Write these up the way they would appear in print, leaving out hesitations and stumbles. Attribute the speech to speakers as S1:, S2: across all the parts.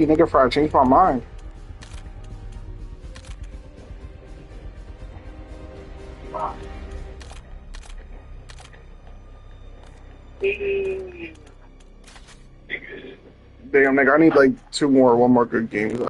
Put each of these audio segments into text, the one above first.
S1: You nigga fried, I changed my mind. Damn, nigga, I need like one more good game.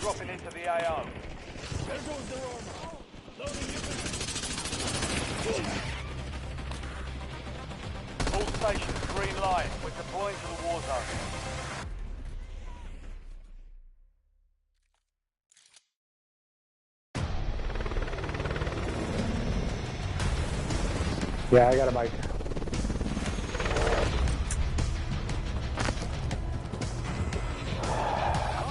S2: Dropping into the AO. There goes their armor. Loading all stations, green light. We're deploying to the war zone.
S3: Yeah, I got a bike.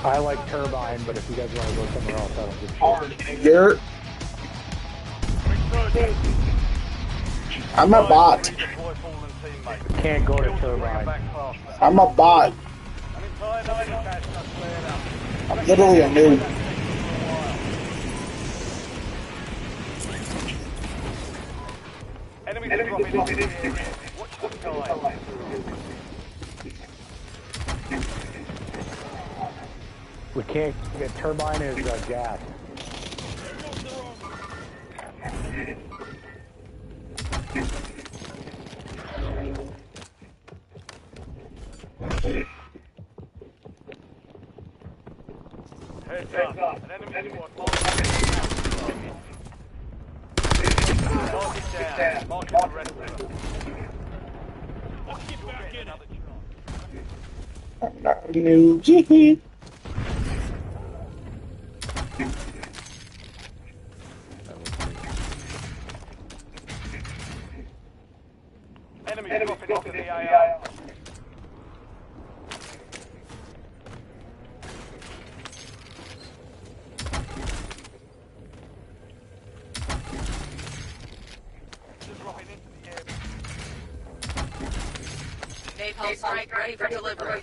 S3: I like Turbine, but if you guys want to go somewhere else, I don't give a shit.
S1: Garrett, I'm a bot.
S3: Can't go to Turbine.
S1: I'm a bot. I'm literally a noob.
S2: Enemies are dropping into the area. Watch the sky.
S3: We can't get Turbine is gas.
S2: Heads up. An enemy squad marking down. Marking the rest of them. Let's get back in another shot.
S1: I'm not a noob.
S2: Enemies dropping into the AO. Dropping into the area.
S4: Napalm strike ready for delivery.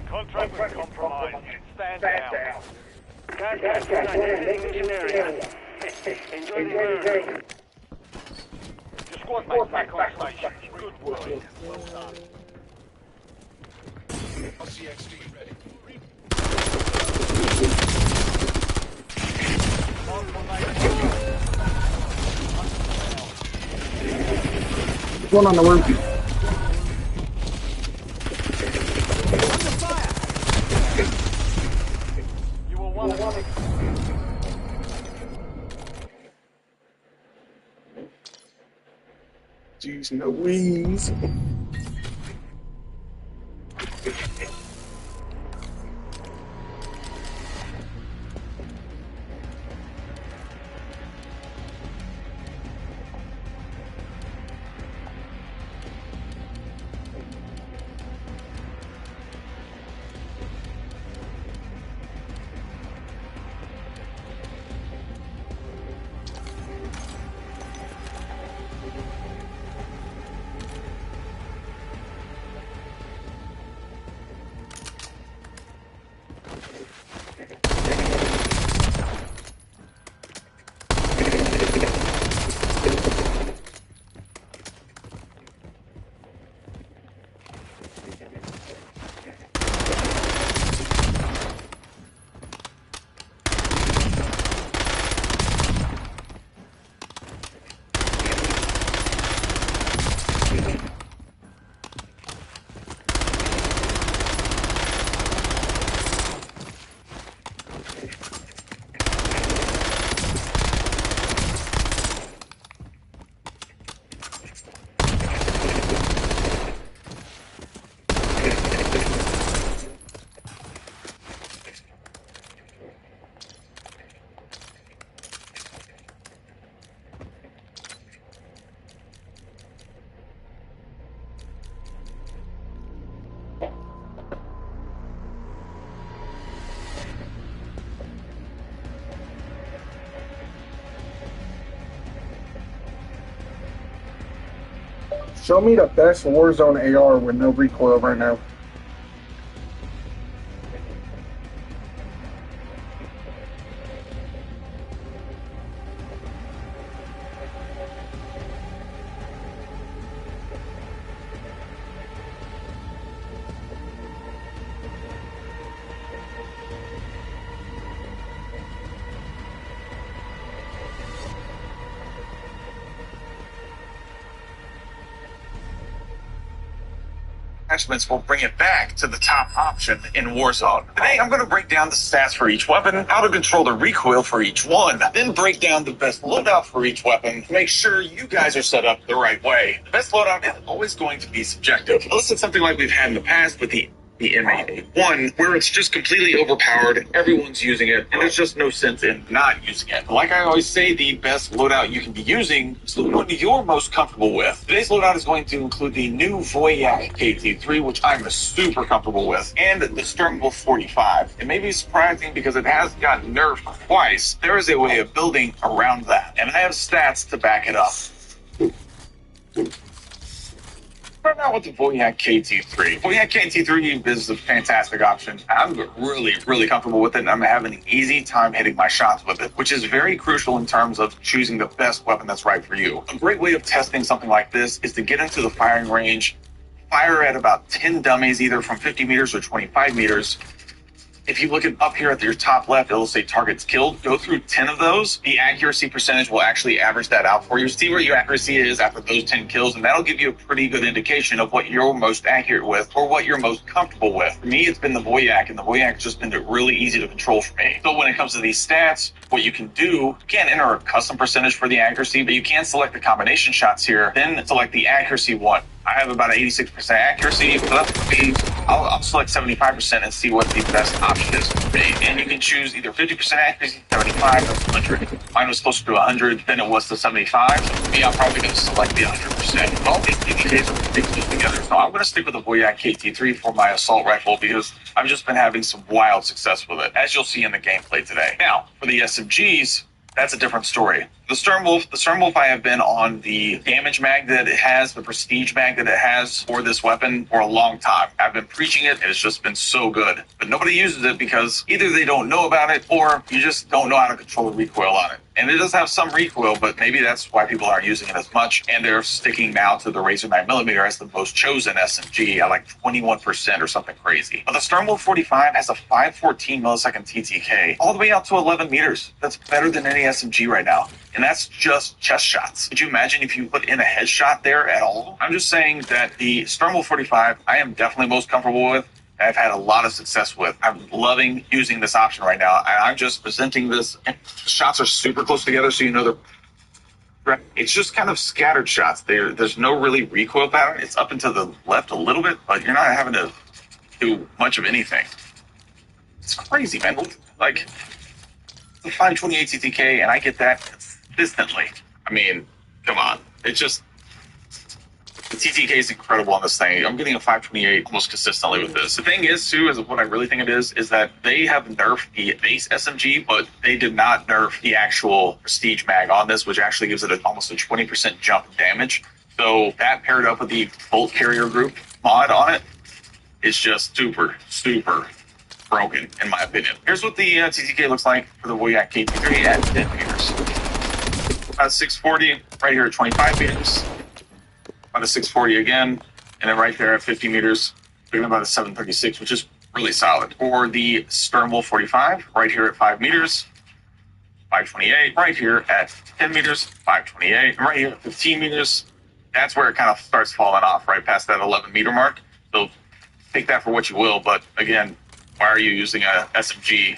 S2: Contract was compromised. Stand down.
S5: Contact mission area. Enjoy the area.
S2: Your squad mates back on station. Good work. Well done.
S6: LCXD ready.
S1: One on the roof.
S2: You were one of them.
S1: Jeez Louise. Show me the best Warzone AR with no recoil right now.
S6: Attachments will bring it back to the top option in Warzone. Today, I'm going to break down the stats for each weapon, how to control the recoil for each one, then break down the best loadout for each weapon to make sure you guys are set up the right way. The best loadout is always going to be subjective. Unless it's something like we've had in the past with the M8A1, where it's just completely overpowered, everyone's using it, and there's just no sense in not using it. Like I always say, the best loadout you can be using is the one you're most comfortable with. Today's loadout is going to include the new Voyak KT3, which I'm super comfortable with, and the Sternwolf 45. It may be surprising because it has gotten nerfed twice. There is a way of building around that, and I have stats to back it up. Start out with the Voyak KT3. Voyak KT3 is a fantastic option. I'm really comfortable with it, and I'm having an easy time hitting my shots with it, which is very crucial in terms of choosing the best weapon that's right for you. A great way of testing something like this is to get into the firing range, fire at about 10 dummies, either from 50 meters or 25 meters. If you look up here at your top left, it'll say targets killed. Go through 10 of those. The accuracy percentage will actually average that out for you. See where your accuracy is after those 10 kills, and that'll give you a pretty good indication of what you're most accurate with or what you're most comfortable with. For me, it's been the Voyak, and the Voyak's just been really easy to control for me. So when it comes to these stats, what you can do, you can't enter a custom percentage for the accuracy, but you can select the combination shots here, then select the accuracy one. I have about 86% accuracy, but I'll select 75% and see what the best option is for me. And you can choose either 50% accuracy, 75, or 100. Mine was closer to 100 than it was to 75. So for me, I'm probably going to select the 100%. All these indicators are pretty close together. So I'm going to stick with the Voyak KT3 for my assault rifle because I've just been having some wild success with it, as you'll see in the gameplay today. Now, for the SMGs, that's a different story. The Sternwolf, I have been on the damage mag that it has, the prestige mag that it has for this weapon for a long time. I've been preaching it, and it's just been so good. But nobody uses it because either they don't know about it, or you just don't know how to control the recoil on it. And it does have some recoil, but maybe that's why people aren't using it as much, and they're sticking now to the Razor 9mm as the most chosen SMG at like 21% or something crazy. But the Sternwolf 45 has a 514 millisecond TTK, all the way out to 11 meters. That's better than any SMG right now. And that's just chest shots. Could you imagine if you put in a headshot there at all? I'm just saying that the Sternwolf 45, I am definitely most comfortable with. I've had a lot of success with. I'm loving using this option right now. And I'm just presenting this. The shots are super close together, so you know they're... It's just kind of scattered shots. There's no really recoil pattern. It's up and to the left a little bit, but you're not having to do much of anything. It's crazy, man. Like, the 528 TTK, and I get that consistently. I mean, come on. It's just... The TTK is incredible on this thing. I'm getting a 528 almost consistently with this. The thing is, too, is what I really think it is that they have nerfed the base SMG, but they did not nerf the actual prestige mag on this, which actually gives it almost a 20% jump in damage. So that paired up with the bolt carrier group mod on it is just super broken, in my opinion. Here's what the TTK looks like for the Voyak KT3 at 10 meters. About 640 right here at 25 meters. About a 640 again, and then right there at 50 meters, we're about a 736, which is really solid. For the Sternwolf 45, right here at 5 meters, 528. Right here at 10 meters, 528. And right here at 15 meters, that's where it kind of starts falling off, right past that 11 meter mark. So take that for what you will, but again, why are you using a SMG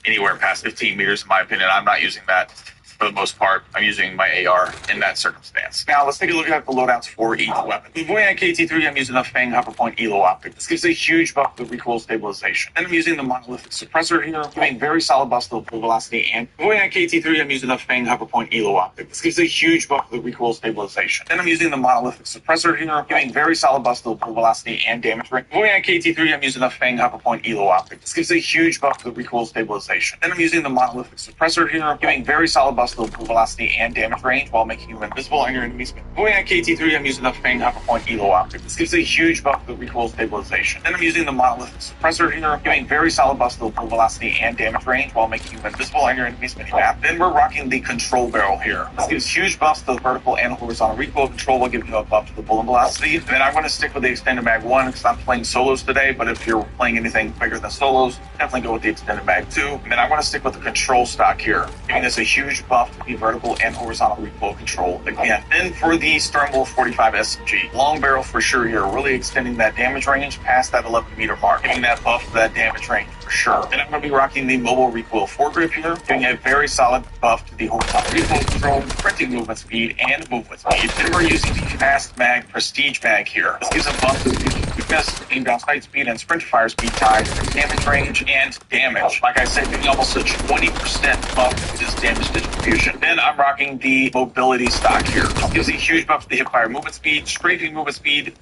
S6: anywhere past 15 meters? In my opinion, I'm not using that. For the most part, I'm using my AR in that circumstance. Now, let's take a look at the loadouts for each weapon. The Voyak KT3, I'm using the Fang Hover Point Elo Optic. This gives a huge buff to recoil stabilization. Then I'm using the Monolithic Suppressor here, giving very solid buff to the velocity. And the Voyak KT3, I'm using the Fang Hover Point Elo Optic. This gives a huge buff to the recoil stabilization. Then I'm using the Monolithic Suppressor here, giving very solid buff to the velocity and damage rate. The Voyak KT3, I'm using the Fang Hover Point Elo Optic. This gives a huge buff to the recoil stabilization. Then I'm using the Monolithic Suppressor here, giving very solid buff bust the velocity and damage range while making you invisible on your enemies. Moving at KT3, I'm using the Fang Hyperpoint Elo Optic. This gives a huge buff to recoil stabilization. Then I'm using the Monolith Suppressor here, giving very solid buffs to the velocity and damage range while making you invisible on your enemy's minimap. Then we're rocking the Control Barrel here. This gives huge buffs to the vertical and horizontal recoil control while giving you a buff to the bullet velocity. And then I'm going to stick with the Extended Mag 1 because I'm playing solos today, but if you're playing anything bigger than solos, definitely go with the Extended Mag 2. And then I'm going to stick with the Control Stock here, giving this a huge buff to the vertical and horizontal recoil control again. Then for the Sternwolf 45 SMG, long barrel for sure here, really extending that damage range past that 11 meter mark, giving that buff to that damage range for sure. Then I'm going to be rocking the Mobile Recoil foregrip here, giving a very solid buff to the horizontal recoil control, printing movement speed, and movement speed. Then we're using the Fast Mag Prestige Mag here. This gives a buff to the quickness, aim down sight speed, and sprint fire speed tied, damage range, and damage. Like I said, giving almost a 20% buff to this damage distribution. Then I'm rocking the Mobility Stock here. This gives a huge buff to the hipfire movement speed, strafing movement speed,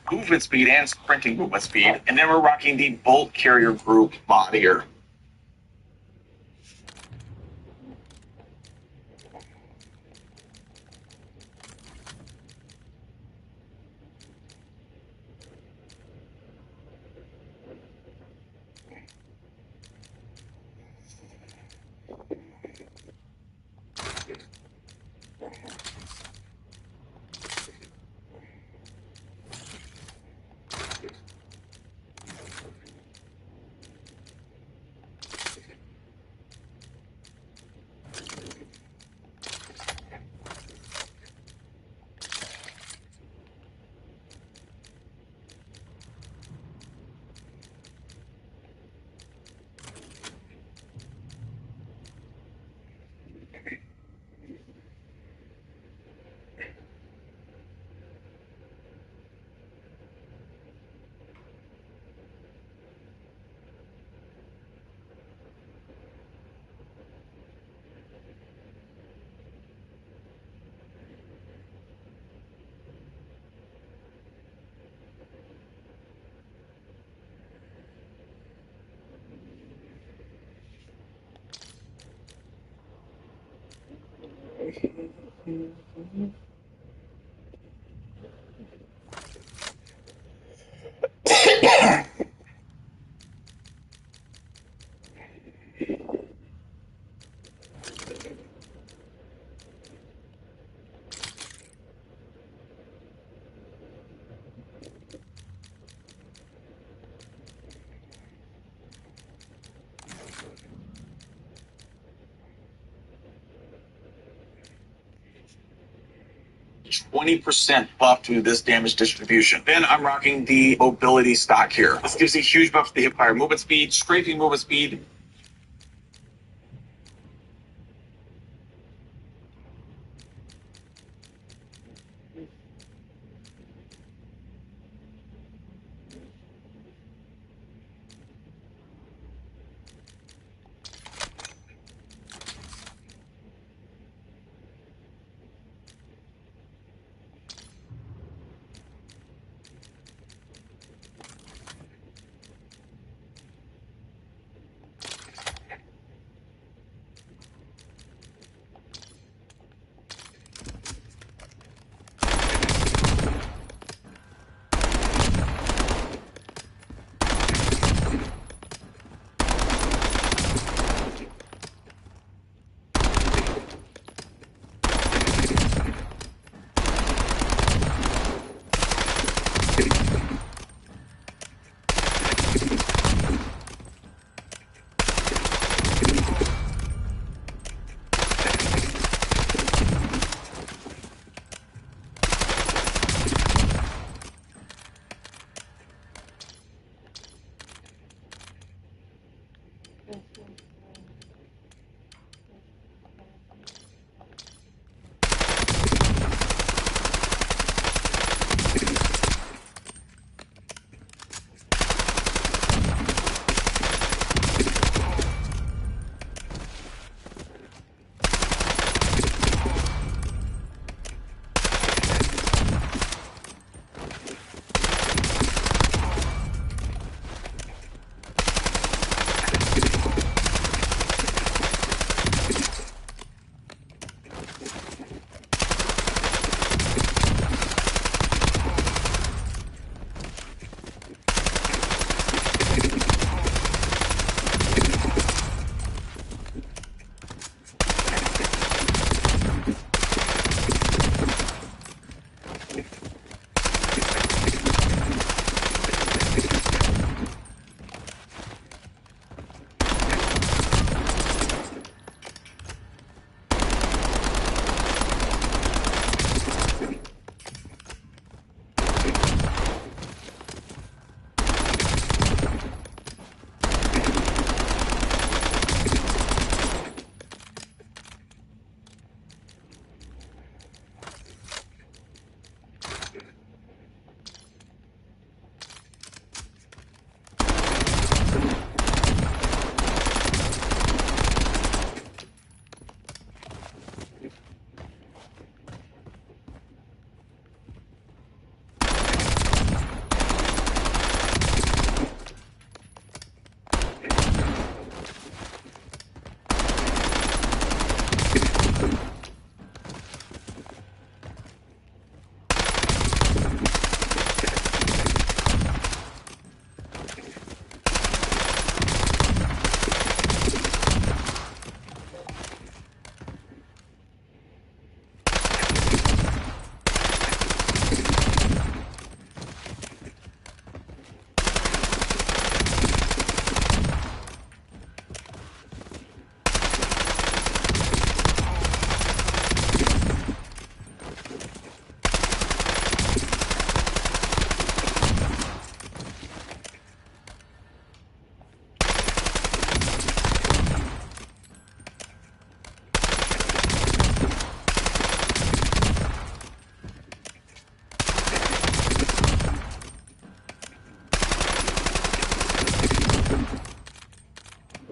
S6: and sprinting movement speed. And then we're rocking the Bolt Carrier Group mod here. %20 buff to this damage distribution. Then I'm rocking the Mobility Stock here. This gives a huge buff to the hipfire movement speed, strafing movement speed,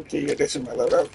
S1: Okay, yeah, this is my loadout.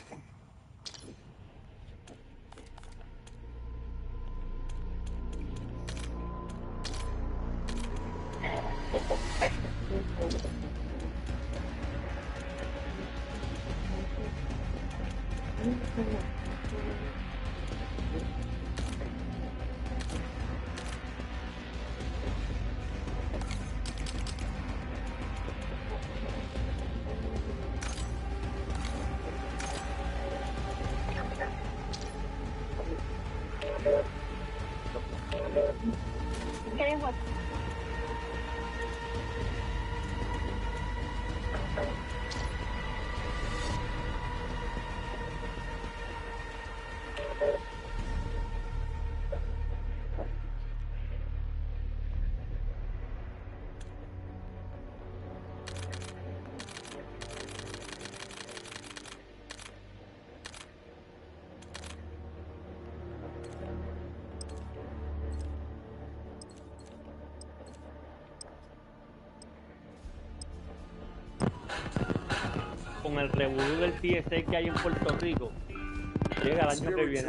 S7: Con el revolú del PSA que hay en Puerto Rico, llega el año que viene.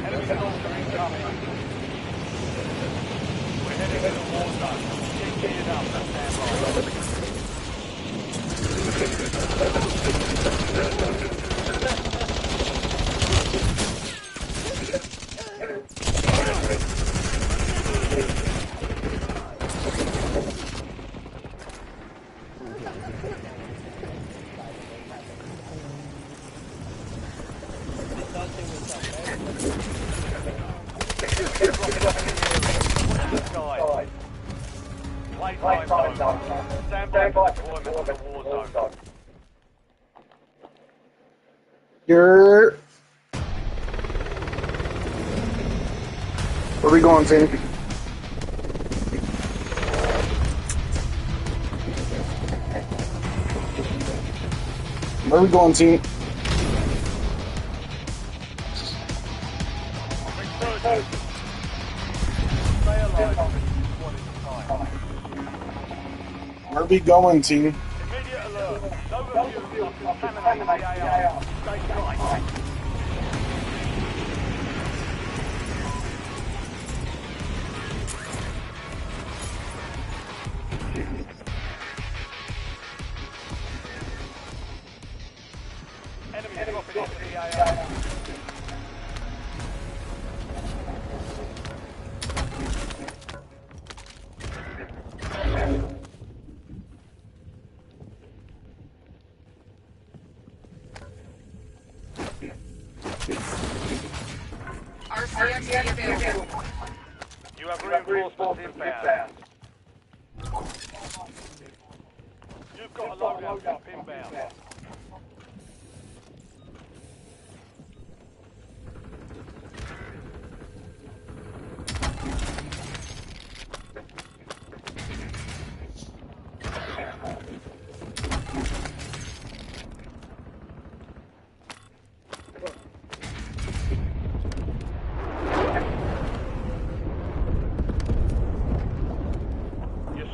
S2: Enemy soldier incoming. We're heading to the war zone. Get geared up and stand by. Playtime zone. Stand by for deployment to the war zone.
S1: You're... Where we going, team? Where we going, team?
S2: Resurgence. Stay alive. One at a time.
S1: Where we going, team?
S2: Immediate alert. No refusal of contaminating the AR. Stay tight. Enemy dropping into the AR.
S4: RCXD available.
S2: You have reinforcements inbound. You've got a loadout drop inbound.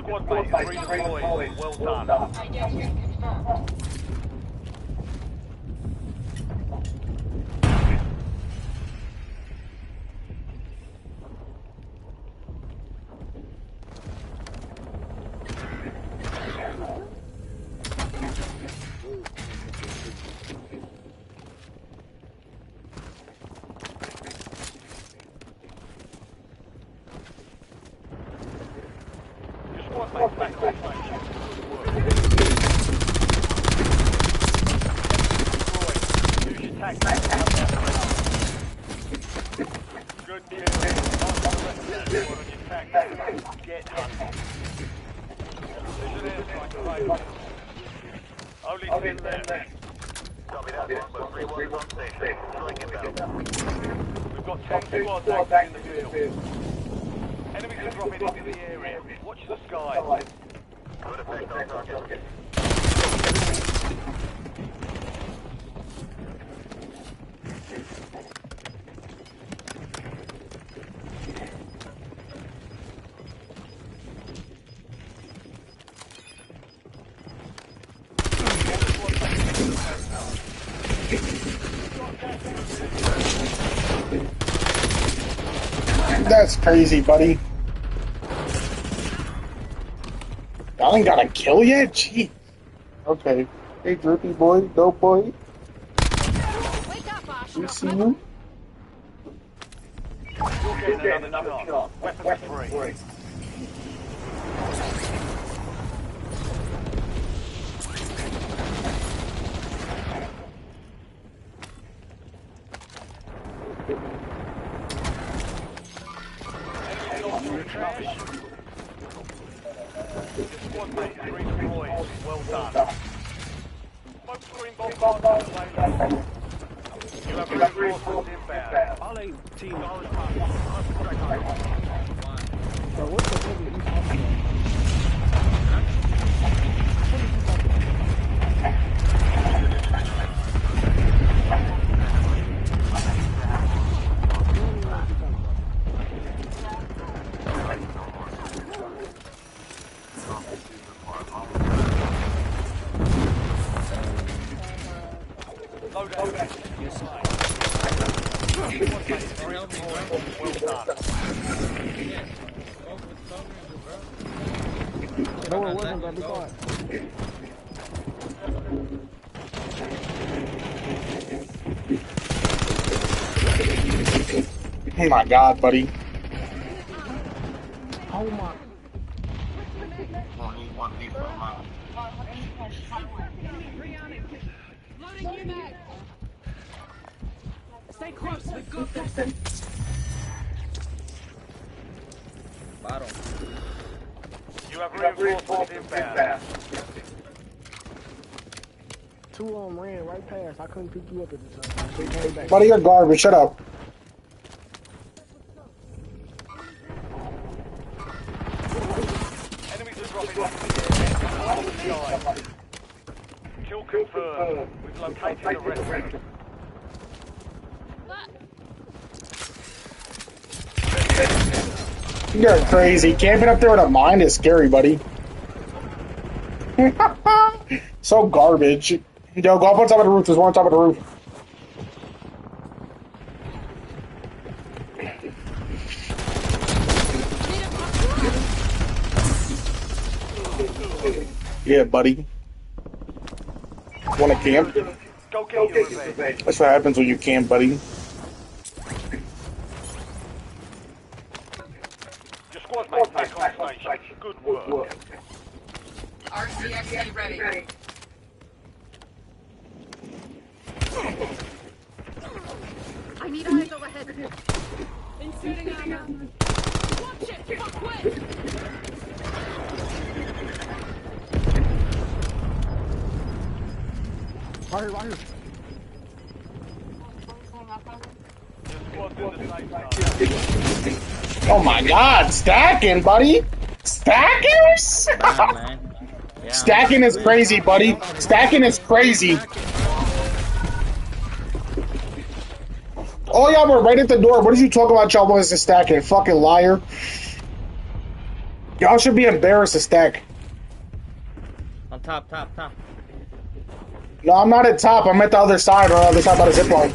S2: Squad mate is redeployed. Well done. Squad mate back on station. Use your tactics. Good kill. On your tactics. Get hunted. There's an airstrike available. Only 10 left. Copy that. 3-1 station. We've got 10 squads active in the field. Enemies are dropping into the area. Watch the sky.
S1: That's crazy, buddy. Y'all ain't got a kill yet? Gee. Okay. Hey, Drippy boy, dope boy.
S4: Wake up, Ash.
S1: We see you.
S2: You're getting another shot. Weapon free. Squad mate, redeployed. Well done. Smoke screen bomb away. You have reinforcements inbound.
S8: All they team.
S3: Bro, what the fuck are you talking about?
S2: Load out. Your side. Squad mate, redeployed. Well done.
S3: No, it wasn't, bro. Be quiet.
S1: Oh my god, buddy.
S3: Oh my.
S4: Loading you back. Stay close. We've got this.
S8: Bottom.
S2: You have reinforcements inbound.
S3: Two of them ran right past. I couldn't pick you up at the time. They came back.
S1: Buddy, you're garbage. Shut up.
S2: Enemies are dropping off the air. Kill confirmed. We've located the rest of them.
S1: You're crazy. Camping up there with a mine is scary, buddy. So garbage. Yo, go up on top of the roof. There's one on top of the roof. Yeah, buddy. Wanna camp?
S2: Go get your revenge.
S1: That's what happens when you camp, buddy.
S2: Your squad mates back on station. Good work.
S4: RCXD ready. I need eyes overhead. Inserting ammo. Watch it! Fuck with!
S3: Right here, right here.
S2: Your squad's in the safe zone.
S1: Oh my god, stacking, buddy! Stackers?
S8: Bam, man. Yeah,
S1: Stacking is crazy, buddy. Stacking is crazy. All y'all were right at the door. What did you talk about y'all was to stacking? Fucking liar. Y'all should be embarrassed to stack.
S8: On top, top, top.
S1: No, I'm not at top. I'm at the other side or other side by the zip line.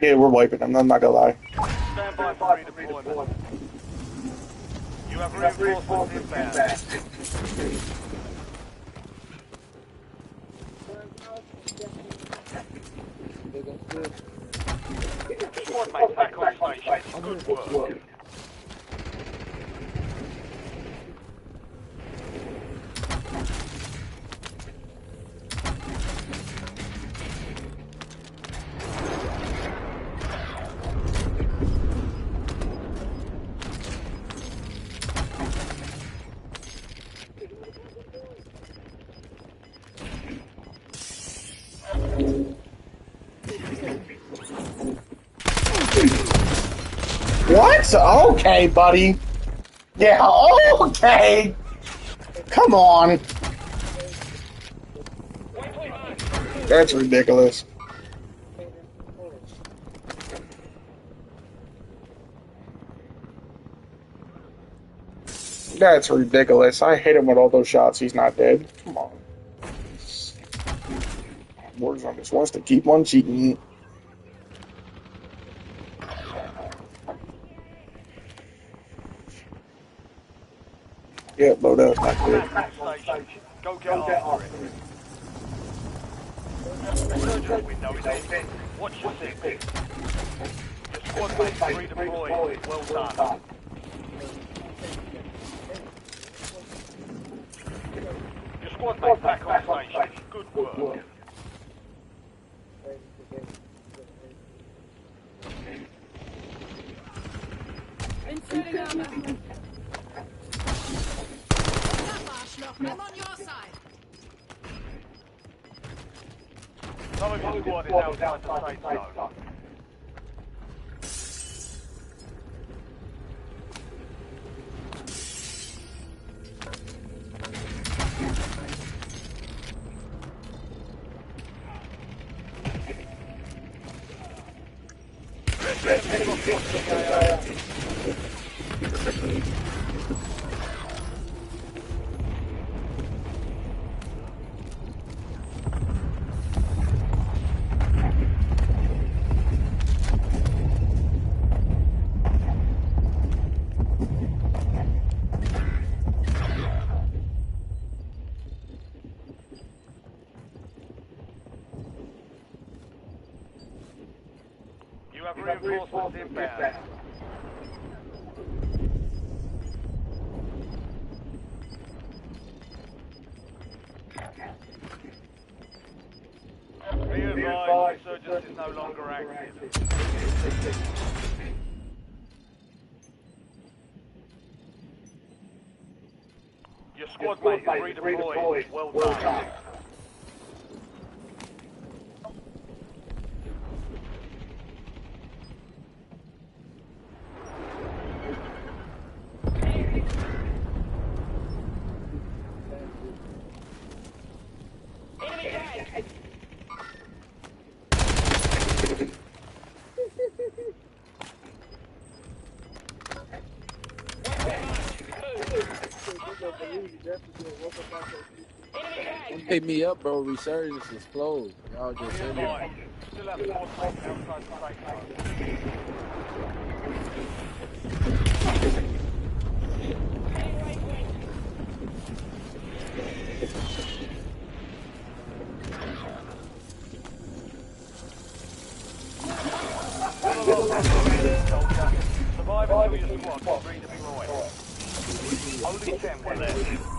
S1: Yeah, we're wiping them. I'm not gonna lie.
S2: Stand by for redeployment. You have reinforcements inbound. Squad mates back on station. Good work.
S1: What? Okay, buddy. Yeah, okay. Come on. That's ridiculous. That's ridiculous. I hit him with all those shots. He's not dead. Come on. Warzone just wants to keep on cheating. Yeah, loadout's not good.
S2: Go get after it. Surgery window is open. Watch your six. Your squad mates redeployed. Well done. Your squad mates back on station. Good work.
S4: Inserting armor. I'm on your side.
S2: Some of your squad is outside the safe zone. You have reinforcements inbound. Be advised, resurgence is no longer active. Your squad mate is redeployed. Well done.
S9: Pick me up, bro. Resurgence is closed. Y'all just hit me.
S2: Still have squad mates outside the safe zone. Survive until your squad is redeployed. Only 10 were left.